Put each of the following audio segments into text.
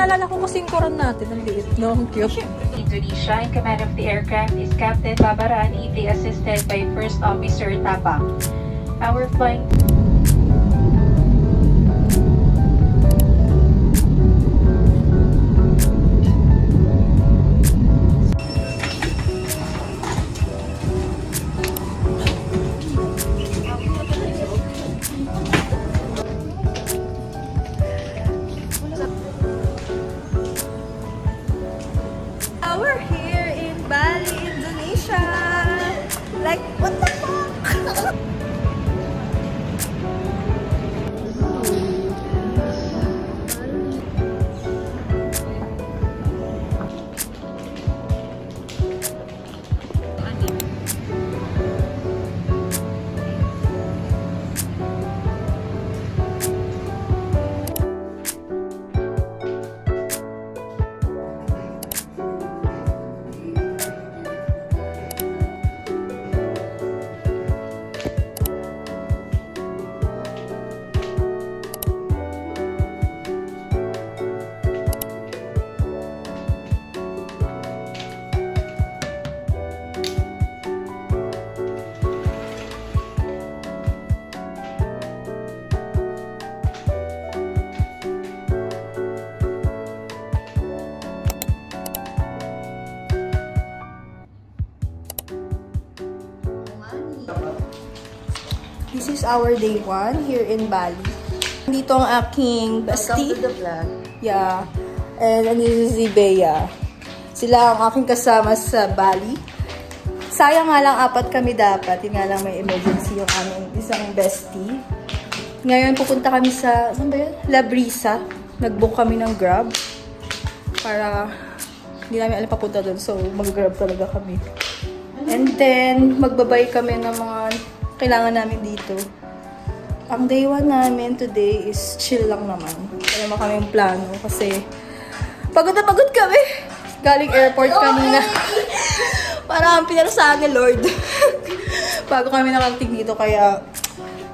naalala ko kasi yung koran natin. Ang liit, no? Ang cute. Indonesia, in command of the aircraft is Captain Babarani, assisted by First Officer Tapang. Our flying... We're here in Bali, Indonesia. Like, what the fuck? This is our day 1 here in Bali. Dito ang aking bestie. Welcome to the vlog. Yeah. And this is si Bea. Sila ang aking kasama sa Bali. Sayang nga lang 4 kami dapat. Yun nga lang may emergency yung aming isang bestie. Ngayon pupunta kami sa, saan ba yun? La Brisa. Nag-book kami ng Grab. Para hindi namin alam papunta doon. So mag-Grab talaga kami. And then magbabay kami ng mga kailangan namin dito. Ang day 1 namin today is chill lang naman. Wala naman kami yung plano kasi pagod na pagod kami. Galing airport kanina. Parang pinarasaan ni Lord. Bago kami nakarating dito kaya...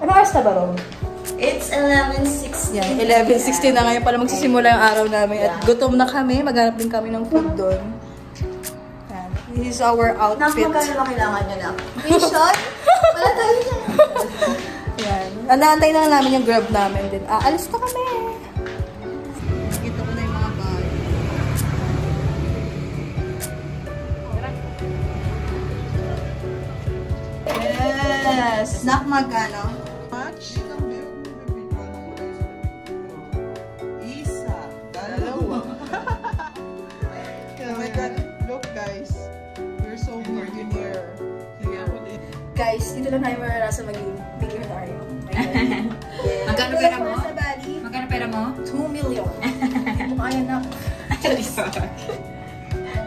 Ano oras na ba, Rom? It's 11:16. Yan, 11:16 na ngayon pala magsisimula yung araw namin. At gutom na kami. Maghanap din kami ng food doon. Yan. This is our outfit. Magkano ba kailangan nyo na? Mission? Wala tayo dyan. Yan. Anaantay na namin yung Grab namin din. Aalis na kami. Kita ko na yung mga bag. Yes! Snack magkano? Match? Isa. Dalawa. Oh my God. Look guys. We're so millionaire. Guys, dito lang tayo mararasa maging billionaire. Magkano pera mo? Sa Bali, Magkano pera mo? 2 million. Mukha yan na.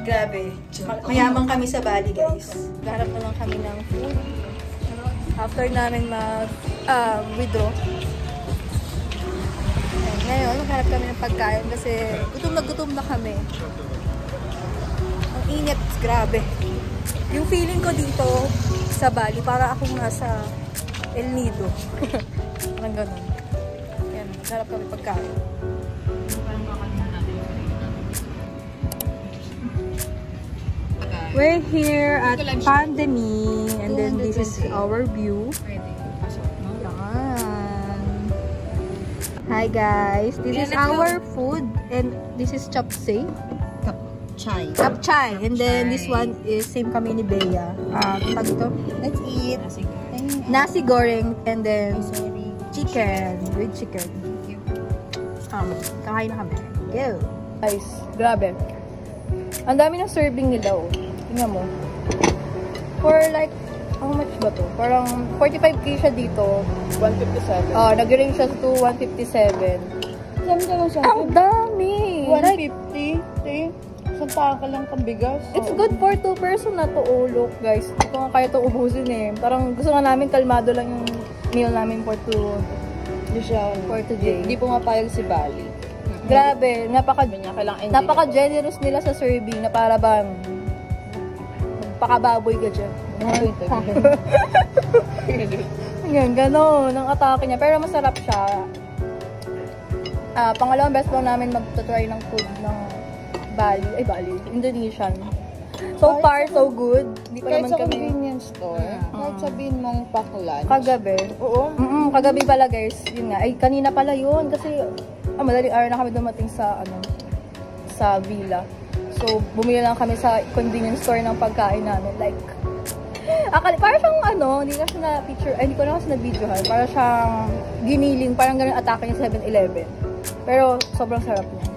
Grabe. Mayaman kami sa Bali, guys. Garap na lang kami ng food. After namin mag-withdraw. Ngayon, maghanap kami ng pagkain kasi gutom na kami. Ang init, grabe. Yung feeling ko dito sa Bali, para akong nasa El Nido. Parang ganun. Yan, maghanap kami pagkain. We're here at Pandemi, and then this is our view. Yan. Hi guys, this is our food, and this is chapsay. Chai. Kapchay, and then this one is same kami ni Bea. Tag ito? Let's eat. Nasi goreng, and then chicken, with chicken. Kakain na kami. Go! Guys, grabe. Ang dami ng serving nila, oh. Tingnan mo. For like, how much ba to? Parang 45k siya dito. 157. Nag-range siya to 157. Dami ka lang siya. Ang dami! 150. Isang taka lang kang bigas. It's good for 2 person na to. Oh, look guys. Ito nga kaya to ubusin eh. Parang gusto nga namin kalmado lang yung meal namin for today. Hindi pumapayag si Bali. Grabe. Napaka-generous nila sa serving na para bang pakababoy ka dyan. Yan, gano'n. Ang atake niya. Pero masarap siya. Pangalawang best po namin mag-try ng food ng Bali, Indonesian. So far, so good. Hindi pa Kahit naman sa kami. convenience store, kahit sabihin mong pack-lunch. Kagabi. Oo. Kagabi pala guys. Yun nga. Ay, kanina pala yun. Kasi, madaling araw na kami dumating sa, sa villa. So, bumili lang kami sa convenience store ng pagkain namin. Like, para siyang hindi ko na picture, hindi ko na kasi na-videohan. Para siyang giniling, parang ganun atake yung 7-Eleven. Pero, sobrang sarap niya.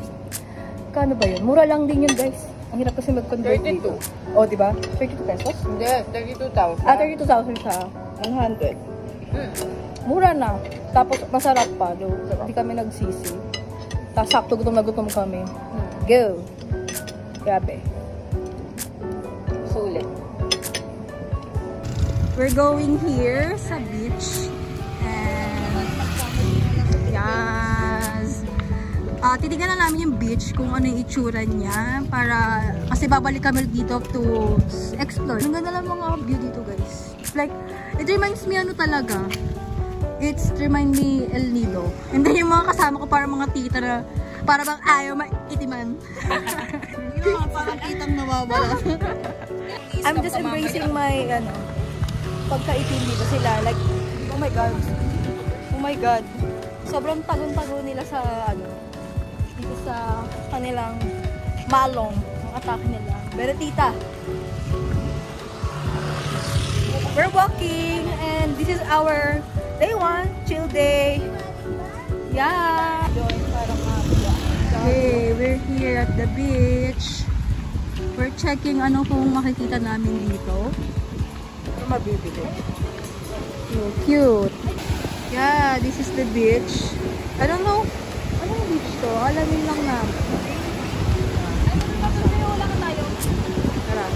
Kano ba yun? Mura lang din yun guys. Ang hirap kasi mag-convert 32. dito. O, diba? 32 pesos? Hindi, 32,000. 32,000 siya. 100. Mura na. Tapos, masarap pa. Hindi kami nagsisi. Tapos, sakto gutom na gutom kami. Go! Grabe. Sulit. We're going here sa beach. And, yes. Titignan na namin yung beach kung ano yung itsura niya. Kasi babalik kami dito to explore. Ang ganda lang mga view dito guys. It's like, it reminds me talaga. It reminds me El Nido. And then yung mga kasama ko parang mga tita na para bang ayaw maitiman. Yung mga parang kitang nawawala. I'm just embracing my, pagkaitim dito sila. Like, oh my God. Oh my God. Sobrang tagon-tago nila sa, dito sa kanilang malong. Ang atake nila. Pero tita. We're walking and this is our day 1, chill day. Yeah. Okay, we're here at the beach. We're checking kung makikita namin dito. Mabibili. So cute. Yeah, this is the beach. I don't know. Anong beach to? Alamin lang namin. Tara.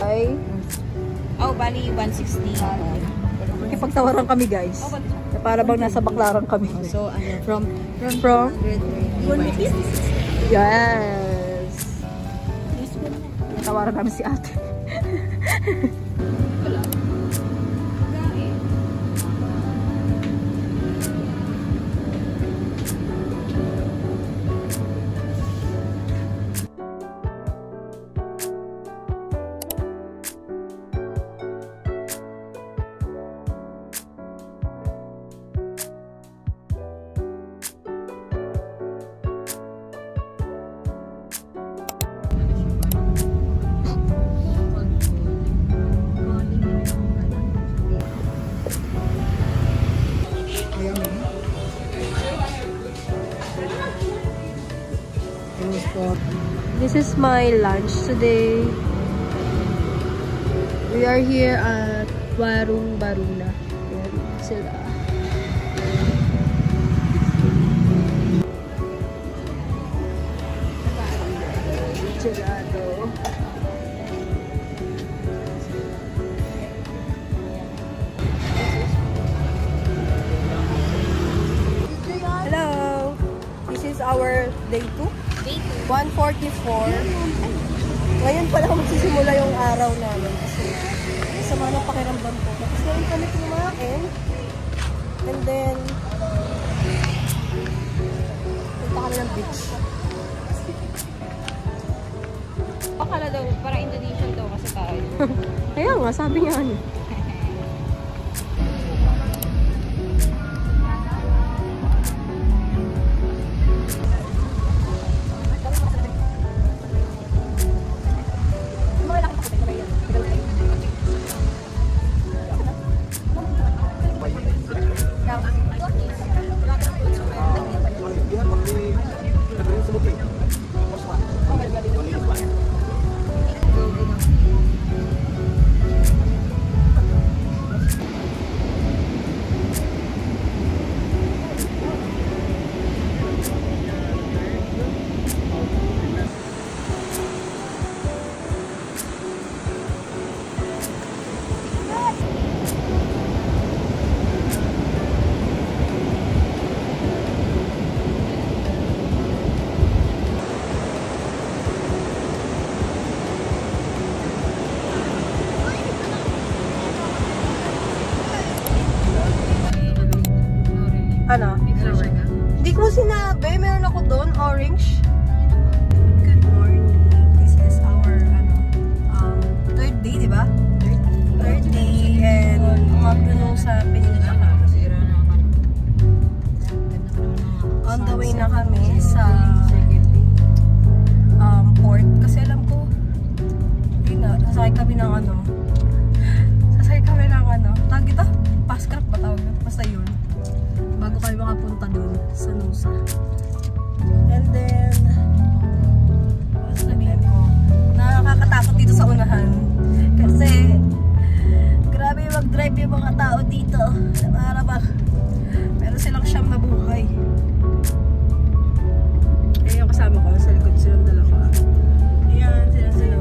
Ay. Oh, Bali 160. Makipagtawaran kami guys. Para bang nasa Baclaran kami. So, from Yes. Tawaran namin si ate. This is my lunch today. We are here at Warung Baruna. Yan sila. Gelato. Hello. This is our day 2. 1:44. Ngayon pa lang magsisimula yung araw namin kasi sama ng pakiramdam ko. Tapos ngayon kami kumain. And then punta kami ng beach. akala daw, parang Indonesian daw kasi tayo. Kaya nga, sabi niya ano. orange. Good morning. This is our third day, di ba? Third day and magdunong sa Pinilla kami. On the way na kami sa port kasi alam ko yun nga, sasakay kami ng tawag ito? Pascrap ba tawag ito? Basta yun bago kami makapunta dun sa Nusa. And then sabihin ko, nakakatakot dito sa unahan kasi grabe mag-drive yung mga tao dito para ba meron silang siyam na buhay. Yung kasama ko, sa likod silang dalawa. Ayan, sila.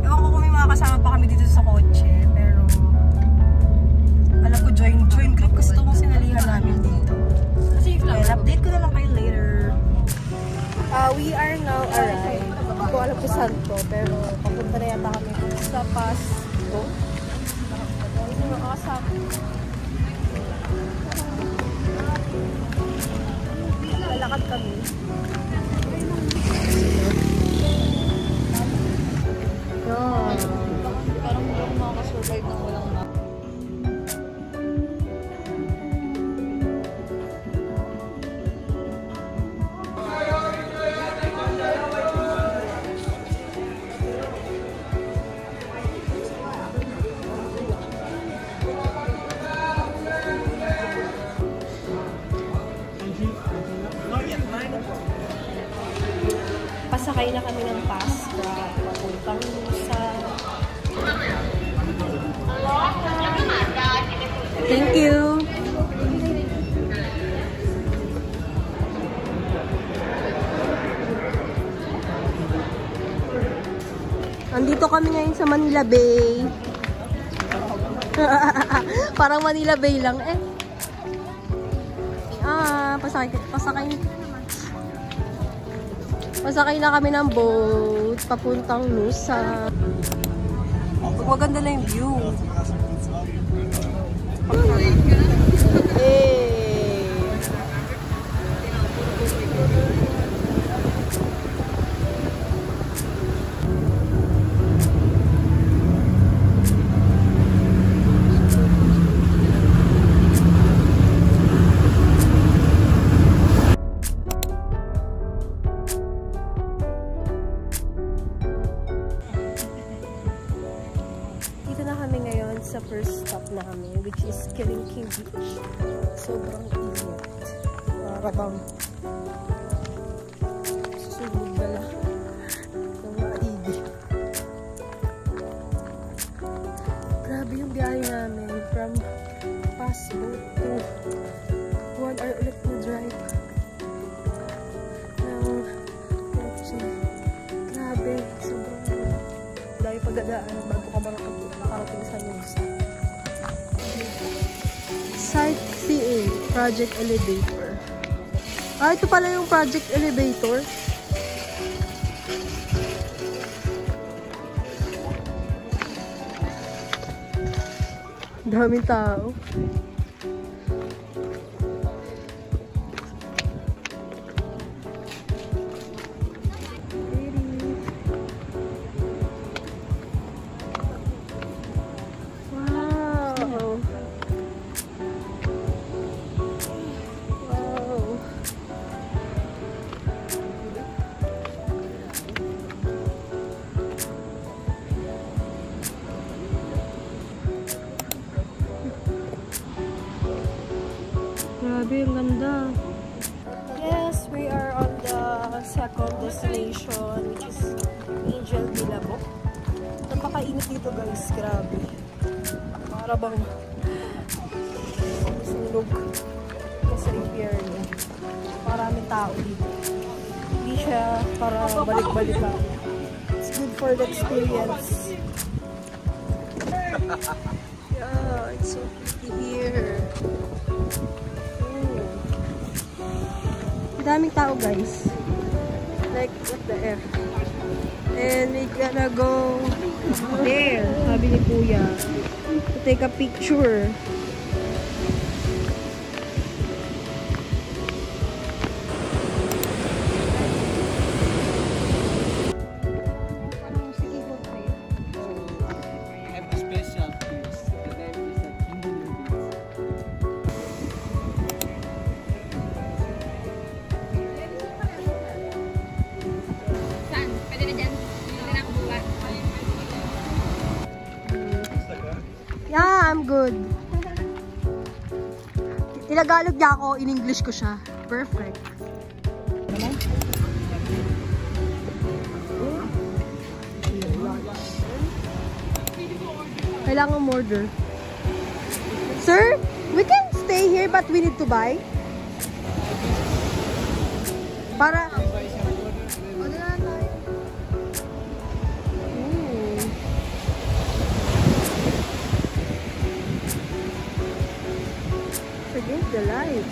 Ewan ko kung may mga kasama pa kami dito sa kotse, pero alam ko join group kasi ito kung sinalihan namin dito. Well, update ko na lang kayo later. We are now arrived. Hindi ko alam kung saan to, pero papunta na yata kami sa Pasto. Hindi mo kasama. Lalakad kami. Parang hindi ako makakasurvive ng walang map. Pasakay na kami ng Pastra papuntang Nusa. Thank you. Andito kami ngayon sa Manila Bay. Parang Manila Bay lang eh. Pasakay na kami ng boat papuntang Nusa. Maganda na yung view. Sa first stop namin, which is Kiringking Beach. Sobrang init. Parang susunod na lang ng mga igil. Grabe yung biyahe namin from Pasboat to 1 hour ulit na drive ng kotse. Grabe, sobrang dahil pagdadaan bago ka makarating sa Nusa. Sightseeing Project Elevator. Ito pala yung Project Elevator. Daming tao. Grabe, ang ganda. Yes, we are on the second destination, which is Angel Bilabok. Napakainit dito guys, grabe. Para bang sunog kasi impyerno. Maraming tao dito. Hindi siya para balik-balikan. It's good for the experience. Yeah, it's so pretty here. Daming tao guys, like what the F. And we gonna go there, sabi ni Kuya, to take a picture. I'm good. Ilagalog niya ako, in English ko siya. Perfect. Kailangan order. Sir, we can stay here but we need to buy. Para... Against the light.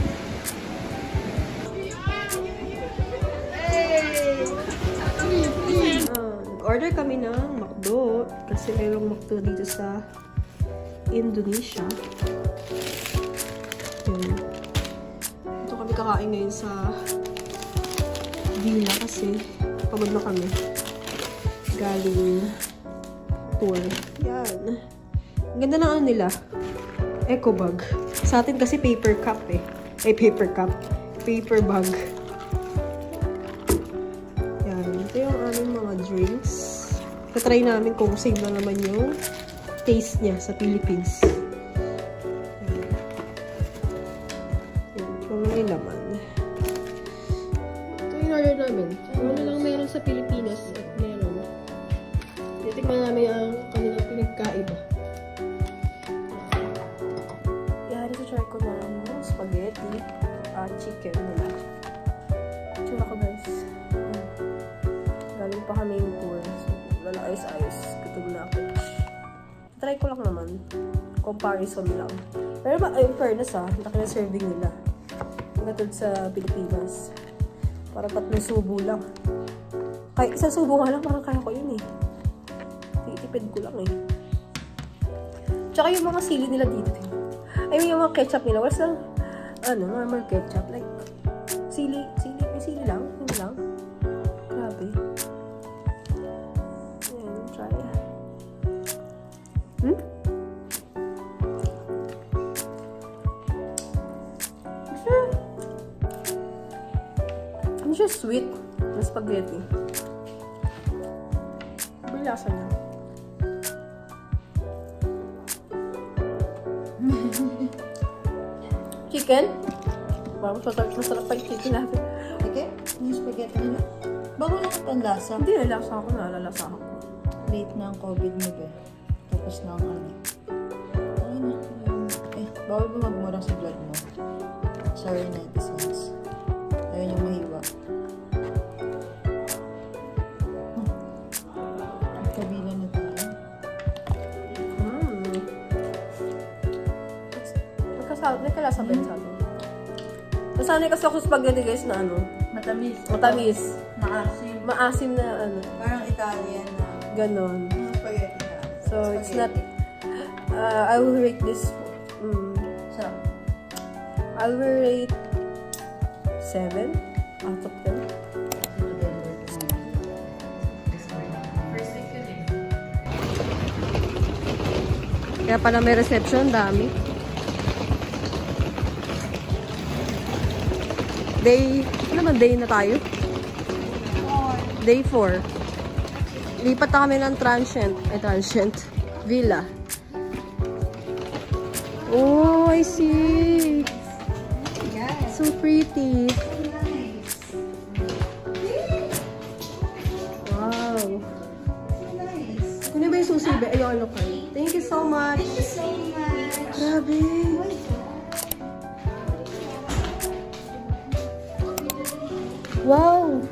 Nag-order kami ng McDo kasi mayroong McDo dito sa Indonesia. Ito kami kakain ngayon sa villa kasi pagod na kami. Galing tour. Yan. Ang ganda ng ano nila. Eco bag. Sa atin kasi paper cup eh. Ay, paper cup. Paper bag. Yan. Ito yung aming mga drinks. Katry namin kung same na naman yung taste niya sa Philippines. Yan. Yan. Kung may laman. Ito yung order namin. Ano lang meron sa Pilipinas at meron. Titikman namin ang kanilang pinagkaiba. Try ko na yung spaghetti at chicken nila. Tsura ko guys. Galing pa kami yung tour. So, lala ayos-ayos. Gutom na ako. Try ko lang naman. Comparison lang. Pero yung fairness laki na serving nila. Katulad sa Pilipinas. Para 3 subo lang. Kahit 1 subo nga lang, parang kaya ko yun eh. Titipid ko lang eh. Tsaka yung mga sili nila dito eh. I mean, yung mga ketchup nila, what's lang, normal ketchup, like, sili, may sili lang, yun lang. Grabe. Ayan, try. Ano siya sweet na spaghetti. Bilasa niya. Chicken? Parang masarap pa yung chicken natin. Okay? Yung spaghetti nila. Bago lang ito ang lasa. Hindi, nalasa ako. Nalalasa ako. Late na ang COVID mo ba? Tapos na ang ano. Ay na. Bawal ba magmura sa blood mo? Sorry, netizens. Ayaw niyang mahiwa. Kabila na tayo. Nagkalasa ba yun sa atin? Nasanay kasi ako sa spaghetti guys na Matamis. matamis. Maasim. Maasim na Parang Italian na. ganon. Spaghetti na. So, it's not, I will rate this, Sarap. I will rate 7 out of 10. Kaya pala may reception, dami. Day na tayo? Day 4. Lipat na kami ng transient villa. Oh, I see. Yes. So pretty. Wow. Nice. Kunin ba yung susi? Ayun, okay. Thank you so much. Thank you so much. Grabe. Wow.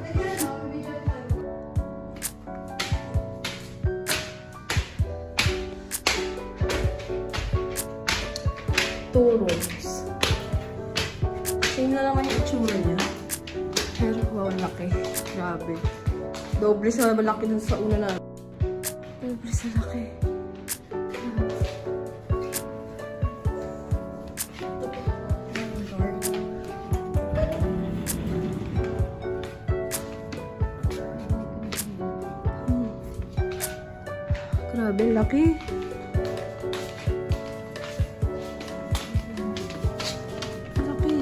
Two rooms. Same na naman yung itsura niya. Pero wow, laki. Grabe. Doble sa malaki dun sa una na. Doble sa laki. Grabe, laki. Laki.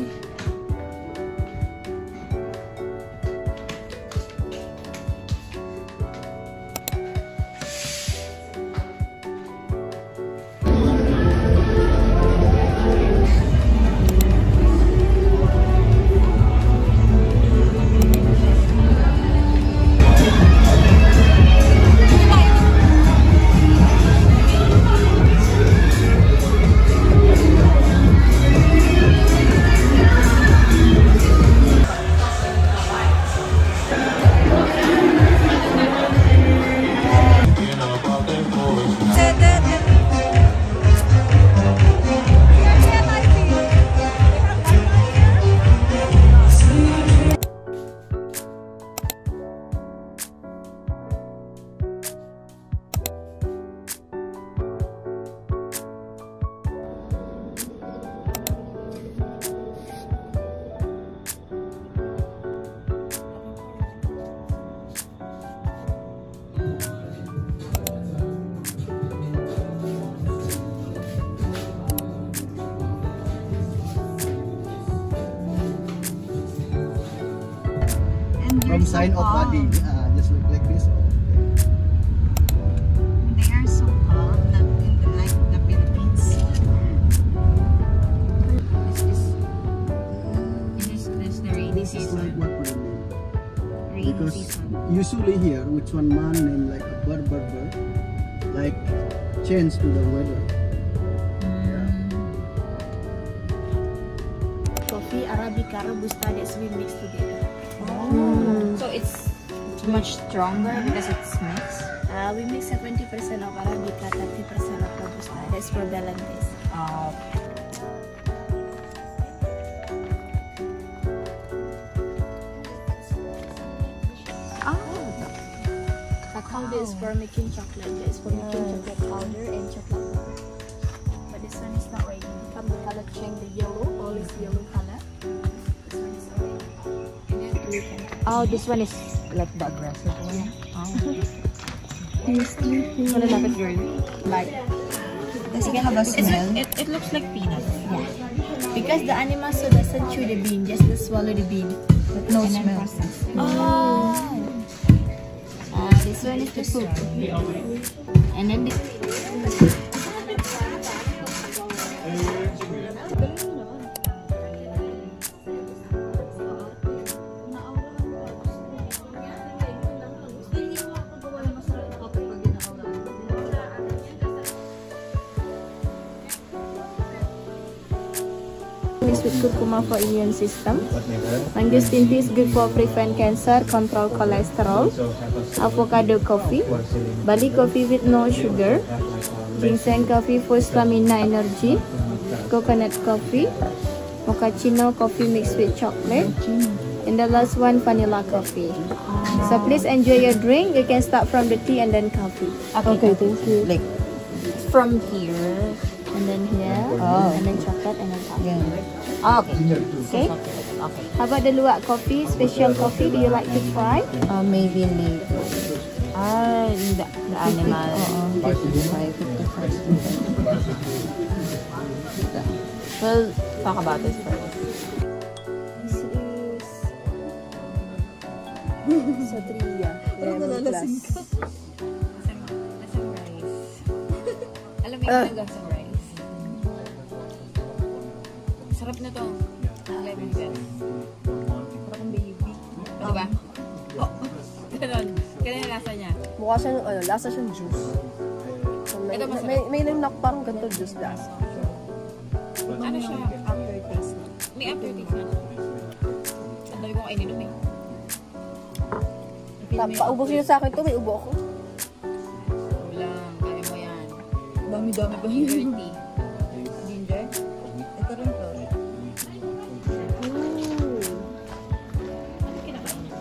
sign of body. Just look like this. They are so calm, not in the like the Philippines. This is the rainy This is like season. what we mean. Rainy Because season. usually here, which one man named like a bird, like change to the weather. Coffee, Arabica, Robusta, that's we mix together. So it's much stronger because it's mixed. We mix 70% of Arabica, 30% of Robusta. That's for Belantes. Powder is for making chocolate. That's for making chocolate powder and chocolate powder. But this one is not ready. Come the color change the yellow, all is yellow color. This one is already. And then we can. Oh, this one is like the aggressive one. What is that, girl? Like, Does it have a smell? it looks like peanuts. Because the animal so doesn't chew the bean, just to swallow the bean. But no smell. Oh. This one is the soup. And then this. Mixed with curcuma for immune system. Mangosteen tea is good for prevent cancer, control cholesterol. Avocado coffee. Bali coffee with no sugar. Ginseng coffee for stamina energy. Coconut coffee. Mochaccino coffee mixed with chocolate. And the last one, vanilla coffee. So please enjoy your drink. You can start from the tea and then coffee. Okay, thank you. Like, from here. And then here. Oh. And then chocolate and then coffee. Oh, okay. Okay? Okay. How about the luwak coffee, special coffee? Do you like to try? Maybe later. The animal. 55. We'll talk about this first. This is Satria. Lemon glass. Lasang rice. Alam mo yung lasang rice? Sarap na to. Lemon glass. Parang baby. Diba? Oh, ganun. Ganun yung lasa niya. Mukha siyang, lasa siyang juice. So, may parang ganito juice lasa. Ano siya? Aftertaste. May aftertaste na. Ang dami kong ininom eh. Paubos niyo sa akin to, may ubo ako. Ulang, kaya mo yan. Dami-dami ba yung green tea? Ginger? Ito rin to. Ano kinakain niya?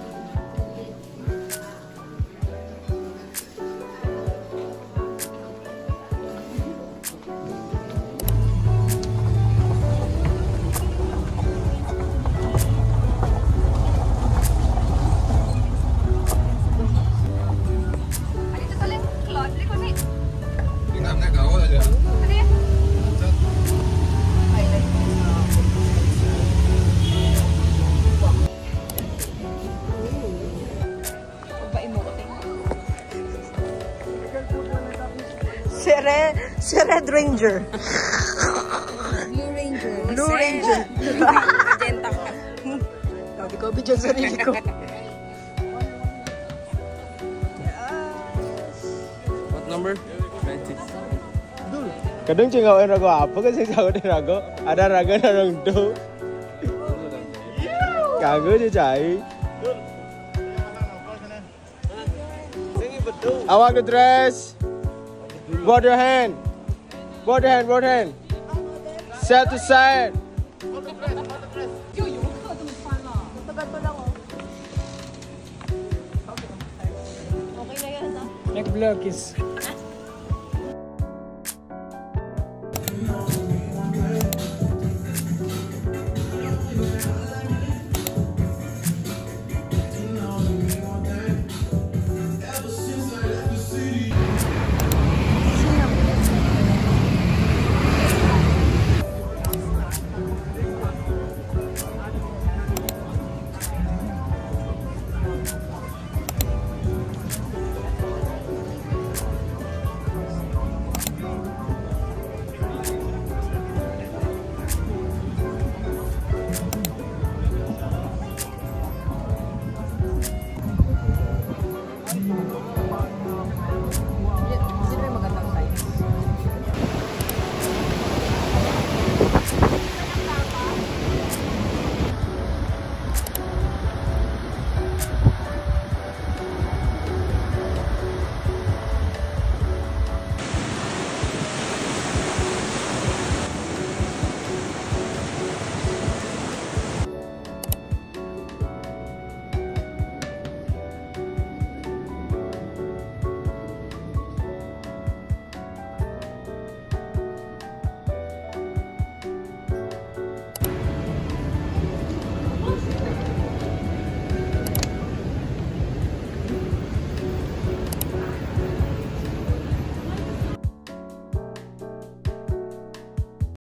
Si Red Ranger. Blue Ranger. Blue Ranger. Magenta ka. Sabi ko, bidyan sarili ko. What number? 90. Kadang cinggaw yang rago apa kan sing jauh dari rago? Ada rago na rong do. Kagak je cai. Awak the dress. Both your hand. Both hand, both hand. Set to side. Next vlog is